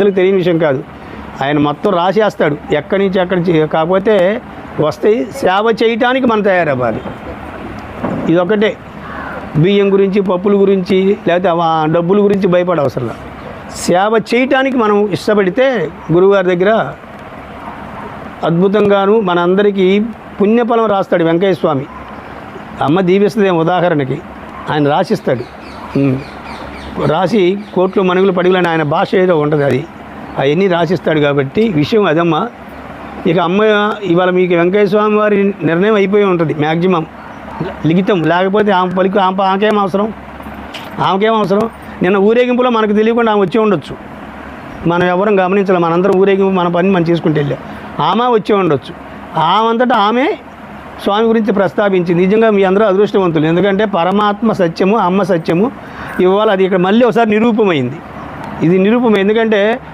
తెలియని విషయం కాదు. ఆయన మొత్తం రాసేస్తాడు ఎక్కడి నుంచి ఎక్కడి. కాకపోతే వస్తాయి, సేవ చేయటానికి మనం తయారవ్వాలి. ఇదొకటే. బియ్యం గురించి, పప్పుల గురించి, లేకపోతే డబ్బుల గురించి భయపడే అవసరం లేదు. సేవ చేయటానికి మనం ఇష్టపడితే గురువుగారి దగ్గర అద్భుతంగాను మనందరికీ పుణ్యఫలం రాస్తాడు వెంకయ్య స్వామి. అమ్మ దీవిస్తుంది ఉదాహరణకి, ఆయన రాసిస్తాడు. రాసి కోట్లు మనుగులు పడుగులని ఆయన భాష ఏదో ఉంటుంది, అది అవన్నీ రాసిస్తాడు. కాబట్టి విషయం అదమ్మా. ఇక అమ్మ ఇవాళ మీకు వెంకయ్య స్వామి వారి నిర్ణయం అయిపోయి ఉంటుంది మ్యాక్సిమం లిఖితం. లేకపోతే ఆమె పలికి ఆమెకేం అవసరం. నిన్న ఊరేగింపులో మనకు తెలియకుండా ఆమె వచ్చి ఉండొచ్చు, మనం ఎవరం గమనించాలి. మనందరం ఊరేగింపు మన పని మనం చేసుకుంటే వెళ్ళాం. ఆమె వచ్చి ఉండొచ్చు. ఆమెంతటా ఆమె స్వామి గురించి ప్రస్తావించింది. నిజంగా మీ అందరూ అదృష్టవంతులు. ఎందుకంటే పరమాత్మ సత్యము, అమ్మ సత్యము. ఇవాళ అది ఇక్కడ మళ్ళీ ఒకసారి నిరూపమైంది. ఇది నిరూపం. ఎందుకంటే